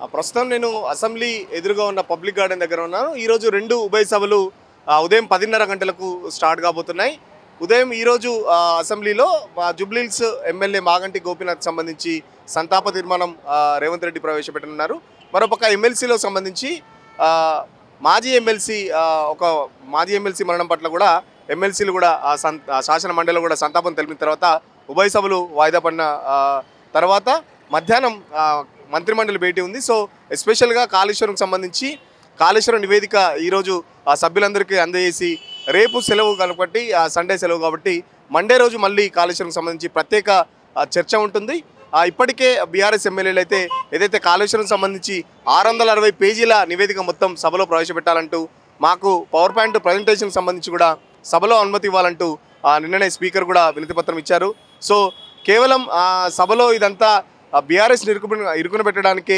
ప్రస్తుతం నేను అసెంబ్లీ ఎదురుగా ఉన్న పబ్లిక్ గార్డెన్ దగ్గర ఉన్నాను. ఈరోజు రెండు ఉభయ సభలు ఉదయం 10:30 గంటలకు స్టార్ట్ కాబోతున్నాయి. ఉదయం ఈరోజు అసెంబ్లీలో జూబ్లీహిల్స్ ఎమ్మెల్యే మాగంటి గోపీనాథ్ సంబంధించి సంతాప తీర్మానం రేవంత్ రెడ్డి ప్రవేశపెట్టనున్నారు. మరోపక్క ఎమ్మెల్సీలో సంబంధించి ఆ, ఒక మాజీ ఎమ్మెల్సీ మరణం పట్ల కూడా ఎమ్మెల్సీలు కూడా శాసన మండలిలో కూడా సంతాపం తెలిపిన తర్వాత ఉభయ సభలు వాయిదా పడిన తర్వాత మధ్యాహ్నం మంత్రిమండలి భేటీ ఉంది. సో ఎస్పెషల్గా కాళేశ్వరంకి సంబంధించి కాళేశ్వరం నివేదిక ఈరోజు సభ్యులందరికీ అందజేసి రేపు సెలవు కాబట్టి సండే సెలవు కాబట్టి మండే రోజు మళ్ళీ కాళేశ్వరంకి సంబంధించి ప్రత్యేక చర్చ ఉంటుంది. ఇప్పటికే బీఆర్ఎస్ ఎమ్మెల్యేలు అయితే ఏదైతే కాళేశ్వరం సంబంధించి 660 పేజీల నివేదిక మొత్తం సభలో ప్రవేశపెట్టాలంటూ మాకు పవర్ పాయింట్ ప్రజెంటేషన్ సంబంధించి కూడా సభలో అనుమతి ఇవ్వాలంటూ నిన్ననే స్పీకర్ కూడా వినతిపత్రం ఇచ్చారు. సో కేవలం సభలో ఇదంతా బీఆర్ఎస్ ఇరుకున పెట్టడానికే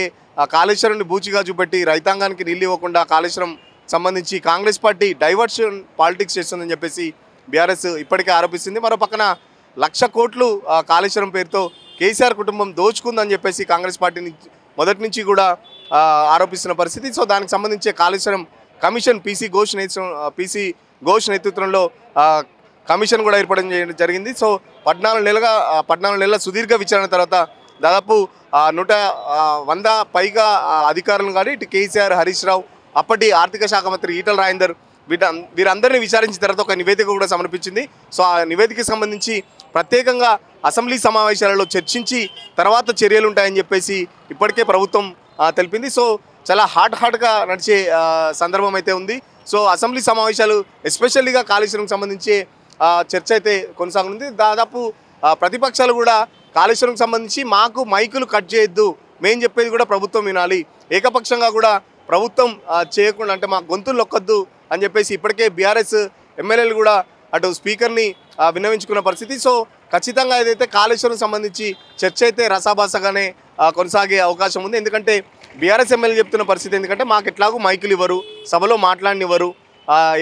కాళేశ్వరాన్ని బూచిగా చూపెట్టి రైతాంగానికి నీళ్ళు ఇవ్వకుండా కాళేశ్వరం సంబంధించి కాంగ్రెస్ పార్టీ డైవర్షన్ పాలిటిక్స్ చేస్తుందని చెప్పేసి బీఆర్ఎస్ ఇప్పటికే ఆరోపిస్తుంది. మరో పక్కన 1,00,000 కోట్లు కాళేశ్వరం పేరుతో కేసీఆర్ కుటుంబం దోచుకుందని చెప్పేసి కాంగ్రెస్ పార్టీ మొదటి నుంచి కూడా ఆరోపిస్తున్న పరిస్థితి. సో దానికి సంబంధించి కాళేశ్వరం కమిషన్ పీసీ ఘోష్ నేతృత్వంలో కమిషన్ కూడా ఏర్పడడం జరిగింది. సో 14 నెలల సుదీర్ఘ విచారణ తర్వాత దాదాపు 100 పైగా అధికారులను కానీ ఇటు కేసీఆర్, హరీష్ రావు, అప్పటి ఆర్థిక శాఖ మంత్రి ఈటల రాజేందర్ వీరందరినీ విచారించిన తర్వాత ఒక నివేదిక కూడా సమర్పించింది. సో ఆ నివేదికకు సంబంధించి ప్రత్యేకంగా అసెంబ్లీ సమావేశాలలో చర్చించి తర్వాత చర్యలు ఉంటాయని చెప్పేసి ఇప్పటికే ప్రభుత్వం తెలిపింది. సో చాలా హాట్గా నడిచే సందర్భం అయితే ఉంది. సో అసెంబ్లీ సమావేశాలు ఎస్పెషల్లీగా కాళేశ్వరంకి సంబంధించి చర్చ అయితే కొనసాగుతుంది. దాదాపు ప్రతిపక్షాలు కూడా కాళేశ్వరంకి సంబంధించి మాకు మైకులు కట్ చేయొద్దు, మేము చెప్పేది కూడా ప్రభుత్వం వినాలి, ఏకపక్షంగా కూడా ప్రభుత్వం చేయకుండా అంటే మా గొంతులు నొక్కొద్దు అని చెప్పేసి ఇప్పటికే బీఆర్ఎస్ ఎమ్మెల్యేలు కూడా అటు స్పీకర్ని విన్నవించుకున్న పరిస్థితి. సో ఖచ్చితంగా ఏదైతే కాళేశ్వరం సంబంధించి చర్చ అయితే రసాభాసగానే కొనసాగే అవకాశం ఉంది. ఎందుకంటే బీఆర్ఎస్ ఎమ్మెల్యే చెప్తున్న పరిస్థితి ఎందుకంటే మాకు ఎట్లాగూ మైకులు ఇవ్వరు, సభలో మాట్లాడనివ్వరు,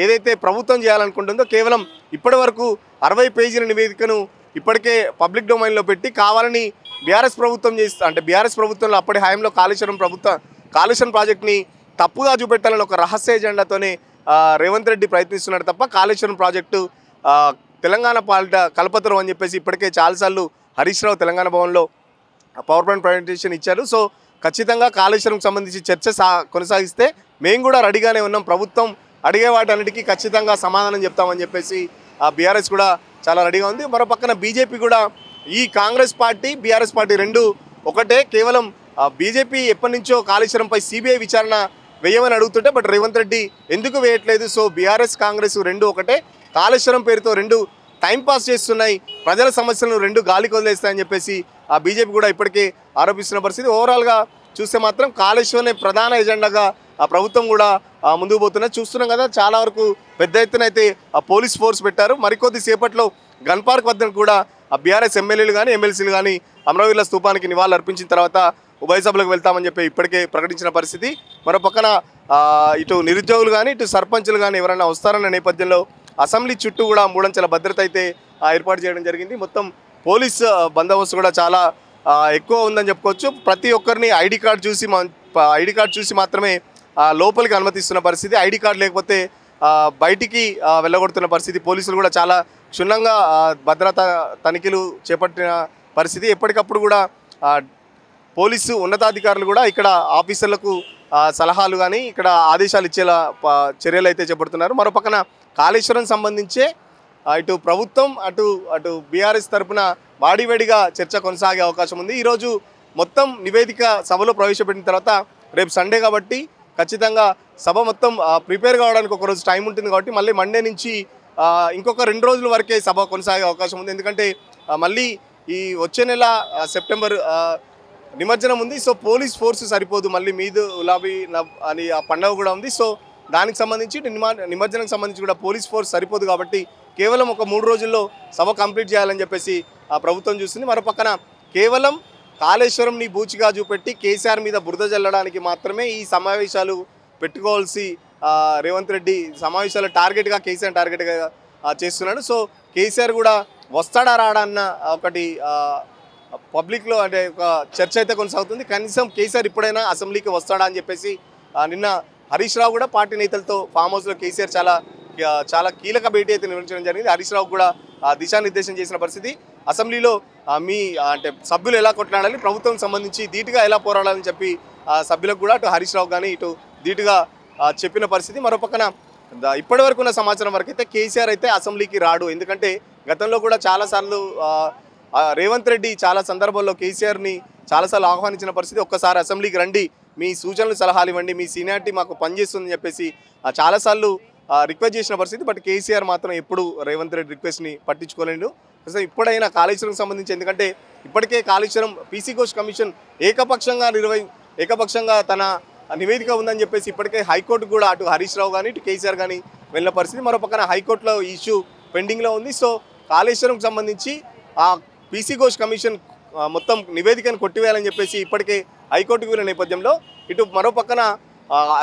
ఏదైతే ప్రభుత్వం చేయాలనుకుంటుందో కేవలం ఇప్పటి వరకు 60 పేజీల నివేదికను ఇప్పటికే పబ్లిక్ డొమైన్లో పెట్టి కావాలని బీఆర్ఎస్ ప్రభుత్వం అంటే బీఆర్ఎస్ ప్రభుత్వంలో అప్పటి హయాంలో కాళేశ్వరం ప్రాజెక్ట్ని తప్పుగా చూపెట్టాలని ఒక రహస్య ఎజెండాతోనే రేవంత్ రెడ్డి ప్రయత్నిస్తున్నాడు తప్ప కాళేశ్వరం ప్రాజెక్టు తెలంగాణ పాలిట కల్పతరు అని చెప్పేసి ఇప్పటికే చాలాసార్లు హరీష్ రావు తెలంగాణ భవన్లో పవర్ పాయింట్ ప్రజెంటేషన్ ఇచ్చారు. సో ఖచ్చితంగా కాళేశ్వరంకి సంబంధించి చర్చ కొనసాగిస్తే మేము కూడా రెడీగానే ఉన్నాం, ప్రభుత్వం అడిగే వాటన్నిటికీ ఖచ్చితంగా సమాధానం చెప్తామని చెప్పేసి బీఆర్ఎస్ కూడా చాలా రెడీగా ఉంది. మరో పక్కన బీజేపీ కూడా ఈ కాంగ్రెస్ పార్టీ బీఆర్ఎస్ పార్టీ రెండు ఒకటే. కేవలం బీజేపీ ఎప్పటి నుంచో కాళేశ్వరంపై సిబిఐ విచారణ వేయమని అడుగుతుంటే బట్ రేవంత్ రెడ్డి ఎందుకు వేయట్లేదు. సో బీఆర్ఎస్ కాంగ్రెస్ రెండు ఒకటే, కాళేశ్వరం పేరుతో రెండు టైంపాస్ చేస్తున్నాయి, ప్రజల సమస్యలను రెండు గాలికి వదిలేస్తాయని చెప్పేసి బీజేపీ కూడా ఇప్పటికే ఆరోపిస్తున్న పరిస్థితి. ఓవరాల్గా చూస్తే మాత్రం కాళేశ్వరం ప్రధాన ఎజెండాగా ప్రభుత్వం కూడా ముందుకు పోతున్నది చూస్తున్నాం కదా. చాలా వరకు పెద్ద ఎత్తున అయితే పోలీస్ ఫోర్స్ పెట్టారు. మరికొద్ది సేపట్లో గన్ పార్క్ వద్ద కూడా బీఆర్ఎస్ ఎమ్మెల్యేలు కానీ ఎమ్మెల్సీలు కానీ అమరవీరుల స్తూపానికి నివాళులు అర్పించిన తర్వాత ఉభయ సభలకు వెళ్తామని చెప్పి ఇప్పటికే ప్రకటించిన పరిస్థితి. మరో పక్కన ఇటు నిరుద్యోగులు కానీ ఇటు సర్పంచులు కానీ ఎవరైనా వస్తారన్న నేపథ్యంలో అసెంబ్లీ చుట్టూ కూడా మూడంచెల భద్రత అయితే ఏర్పాటు చేయడం జరిగింది. మొత్తం పోలీస్ బందోబస్తు కూడా చాలా ఎక్కువ ఉందని చెప్పుకోవచ్చు. ప్రతి ఒక్కరిని ఐడి కార్డు చూసి మాత్రమే లోపలికి అనుమతిస్తున్న పరిస్థితి. ఐడి కార్డు లేకపోతే బయటికి వెళ్ళగొడుతున్న పరిస్థితి. పోలీసులు కూడా చాలా క్షుణ్ణంగా భద్రతా తనిఖీలు చేపట్టిన పరిస్థితి. ఎప్పటికప్పుడు కూడా పోలీసు ఉన్నతాధికారులు కూడా ఇక్కడ ఆఫీసర్లకు సలహాలు కానీ ఇక్కడ ఆదేశాలు ఇచ్చేలా చర్యలు అయితే చేపడుతున్నారు. మరో పక్కన కాళేశ్వరం సంబంధించే ఇటు ప్రభుత్వం అటు బీఆర్ఎస్ తరఫున వాడివేడిగా చర్చ కొనసాగే అవకాశం ఉంది. ఈరోజు మొత్తం నివేదిక సభలో ప్రవేశపెట్టిన తర్వాత రేపు సండే కాబట్టి ఖచ్చితంగా సభ మొత్తం ప్రిపేర్ కావడానికి ఒకరోజు టైం ఉంటుంది కాబట్టి మళ్ళీ మండే నుంచి ఇంకొక 2 రోజుల వరకే సభ కొనసాగే అవకాశం ఉంది. ఎందుకంటే మళ్ళీ ఈ వచ్చే నెల సెప్టెంబర్ నిమజ్జనం ఉంది. సో పోలీస్ ఫోర్స్ సరిపోదు, మళ్ళీ మీదు ఉలాబీ అని ఆ పండుగ కూడా ఉంది. సో దానికి సంబంధించి నిమజ్జనానికి సంబంధించి కూడా పోలీస్ ఫోర్స్ సరిపోదు కాబట్టి కేవలం ఒక 3 రోజుల్లో సభ కంప్లీట్ చేయాలని చెప్పేసి ప్రభుత్వం చూస్తుంది. మరో పక్కన కేవలం కాళేశ్వరంని బూచిగా చూపెట్టి కేసీఆర్ మీద బురద జల్లడానికి మాత్రమే ఈ సమావేశాలు పెట్టుకోవాల్సి రేవంత్ రెడ్డి సమావేశాల టార్గెట్గా కేసీఆర్ టార్గెట్గా చేస్తున్నాడు. సో కేసీఆర్ కూడా వస్తాడా రాడా అన్న ఒకటి పబ్లిక్లో అంటే ఒక చర్చ అయితే కొనసాగుతుంది. కనీసం కేసీఆర్ ఇప్పుడైనా అసెంబ్లీకి వస్తాడా అని చెప్పేసి నిన్న హరీష్ రావు కూడా పార్టీ నేతలతో ఫామ్ హౌస్లో కేసీఆర్ చాలా కీలక భేటీ అయితే నిర్వహించడం జరిగింది. హరీష్ రావు కూడా దిశానిర్దేశం చేసిన పరిస్థితి. అసెంబ్లీలో మీ అంటే సభ్యులు ఎలా కొట్లాడాలి, ప్రభుత్వం సంబంధించి ధీటుగా ఎలా పోరాడాలని చెప్పి సభ్యులకు కూడా అటు హరీష్ రావు కానీ ఇటు ధీటుగా చెప్పిన పరిస్థితి. మరోపక్కన ఇప్పటి వరకు ఉన్న సమాచారం వరకు అయితే కేసీఆర్ అయితే అసెంబ్లీకి రాడు. ఎందుకంటే గతంలో కూడా చాలాసార్లు రేవంత్ రెడ్డి చాలా సందర్భాల్లో కేసీఆర్ని చాలాసార్లు ఆహ్వానించిన పరిస్థితి. ఒక్కసారి అసెంబ్లీకి రండి, మీ సూచనలు సలహాలు ఇవ్వండి, మీ సీనియారిటీ మాకు పనిచేస్తుందని చెప్పేసి చాలాసార్లు రిక్వెస్ట్ చేసిన పరిస్థితి. బట్ కేసీఆర్ మాత్రం ఎప్పుడు రేవంత్ రెడ్డి రిక్వెస్ట్ని పట్టించుకోలేడు. అసలు ఇప్పుడైనా కాళేశ్వరం సంబంధించి, ఎందుకంటే ఇప్పటికే కాళేశ్వరం పీసీ ఘోష్ కమిషన్ ఏకపక్షంగా తన నివేదిక ఉందని చెప్పేసి ఇప్పటికే హైకోర్టు కూడా అటు హరీష్ రావు కానీ ఇటు కేసీఆర్ కానీ వెళ్ళిన పరిస్థితి. మరో పక్కన హైకోర్టులో ఇష్యూ పెండింగ్లో ఉంది. సో కాళేశ్వరంకి సంబంధించి ఆ పీసీ ఘోష్ కమిషన్ మొత్తం నివేదికను కొట్టివేయాలని చెప్పేసి ఇప్పటికే హైకోర్టుకు వెళ్ళిన నేపథ్యంలో ఇటు మరో పక్కన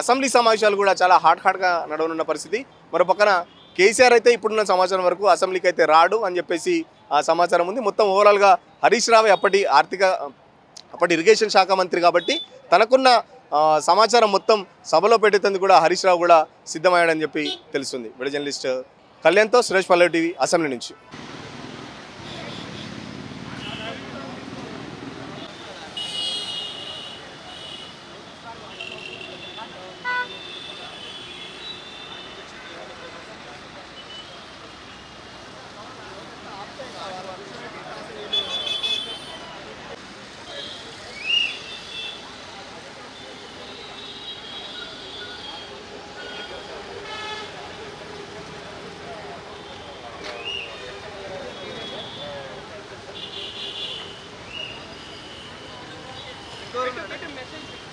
అసెంబ్లీ సమావేశాలు కూడా చాలా హాట్గా నడవనున్న పరిస్థితి. మరో పక్కన కేసీఆర్ అయితే ఇప్పుడున్న సమాచారం వరకు అసెంబ్లీకి అయితే రాడు అని చెప్పేసి సమాచారం ఉంది. మొత్తం ఓవరాల్గా హరీష్ రావే అప్పటి ఇరిగేషన్ శాఖ మంత్రి కాబట్టి తనకున్న సమాచారం మొత్తం సభలో పెట్టేందుకు కూడా హరీష్ రావు కూడా సిద్ధమయ్యాడని చెప్పి తెలుస్తుంది. వీడియో జర్నలిస్ట్ కళ్యాణ్తో సురేష్ పల్లవి టీవీ అసెంబ్లీ నుంచి.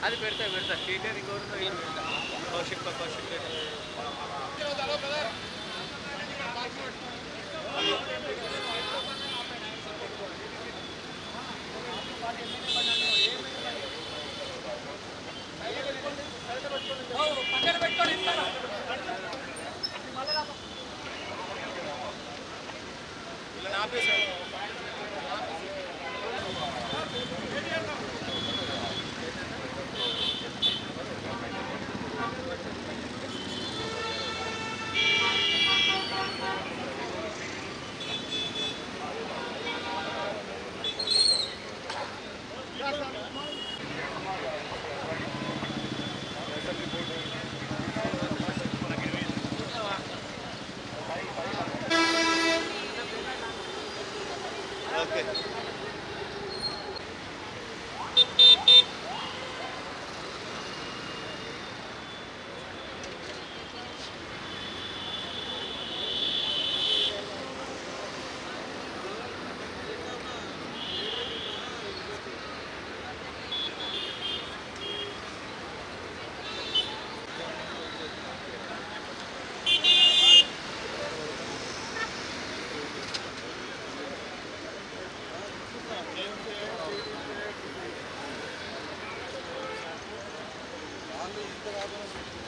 అది పెడతా కేటీఆర్ కౌశిక్ Gracias.